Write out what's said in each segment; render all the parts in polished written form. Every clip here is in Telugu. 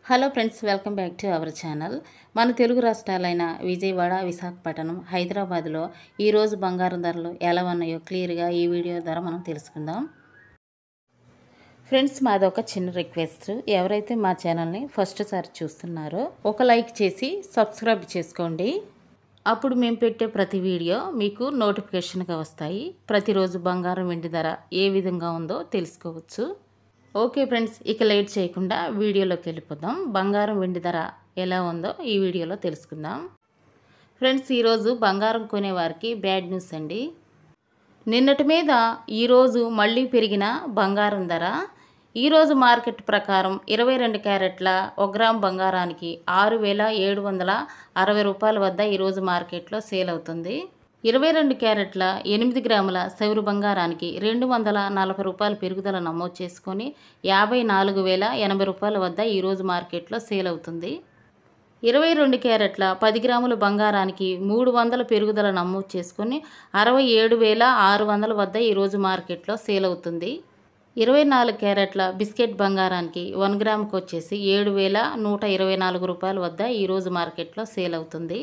Hello friends, welcome back to our channel. మన తెలుగు రాష్ట్రాలైన విజయవాడ, విశాఖపట్నం, హైదరాబాద్లో ఈరోజు బంగారం ధరలు ఎలా ఉన్నాయో క్లియర్గా ఈ వీడియో ద్వారా మనం తెలుసుకుందాం. ఫ్రెండ్స్, మాది ఒక చిన్న రిక్వెస్ట్. ఎవరైతే మా ఛానల్ని ఫస్ట్ సారి చూస్తున్నారో ఒక లైక్ చేసి సబ్స్క్రైబ్ చేసుకోండి. అప్పుడు మేము పెట్టే ప్రతి వీడియో మీకు నోటిఫికేషన్గా వస్తాయి. ప్రతిరోజు బంగారం వెండి ధర ఏ విధంగా ఉందో తెలుసుకోవచ్చు. ఓకే ఫ్రెండ్స్, ఇక లేట్ చేయకుండా వీడియోలోకి వెళ్ళిపోదాం. బంగారం వెండి ధర ఎలా ఉందో ఈ వీడియోలో తెలుసుకుందాం. ఫ్రెండ్స్, ఈరోజు బంగారం కొనేవారికి బ్యాడ్ న్యూస్ అండి. నిన్నటి మీద ఈరోజు మళ్ళీ పెరిగిన బంగారం ధర. ఈరోజు మార్కెట్ ప్రకారం 22 క్యారెట్ల 1 గ్రామ్ బంగారానికి 6,760 రూపాయల వద్ద ఈరోజు మార్కెట్లో సేల్ అవుతుంది. 22 క్యారెట్ల 8 గ్రాముల సౌరు బంగారానికి 240 రూపాయల పెరుగుదల నమోదు చేసుకొని 54,080 రూపాయల వద్ద ఈరోజు మార్కెట్లో సేల్ అవుతుంది. 22 క్యారెట్ల 10 గ్రాముల బంగారానికి 300 పెరుగుదల నమోదు చేసుకొని 67,600 వద్ద ఈరోజు మార్కెట్లో సేల్ అవుతుంది. 24 క్యారెట్ల బిస్కెట్ బంగారానికి 1 గ్రాముకి వచ్చేసి 7,124 రూపాయల వద్ద ఈరోజు మార్కెట్లో సేల్ అవుతుంది.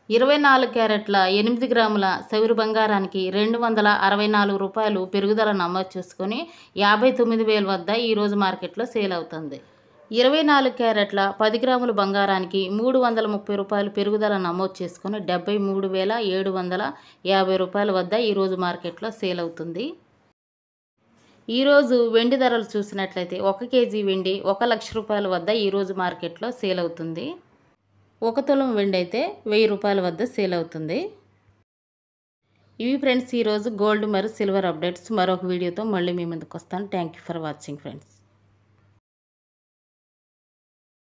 24 క్యారెట్ల 8 గ్రాముల సౌరు బంగారానికి 264 రూపాయలు పెరుగుదల నమోదు చేసుకొని 59,000 వద్ద ఈరోజు మార్కెట్లో సేల్ అవుతుంది. 24 క్యారెట్ల 10 గ్రాముల బంగారానికి 330 రూపాయలు పెరుగుదల నమోదు చేసుకొని 73,750 రూపాయల వద్ద ఈరోజు మార్కెట్లో సేల్ అవుతుంది. ఈరోజు వెండి ధరలు చూసినట్లయితే 1 కేజీ వెండి 1 లక్ష రూపాయల వద్ద ఈరోజు మార్కెట్లో సేల్ అవుతుంది. 1 తులం వెండి అయితే 1000 రూపాయల వద్ద సేల్ అవుతుంది. ఇవి ఫ్రెండ్స్ ఈరోజు గోల్డ్ మరియు సిల్వర్ అప్డేట్స్. మరొక వీడియోతో మళ్ళీ మీ ముందుకు వస్తాను. Thank you for watching friends.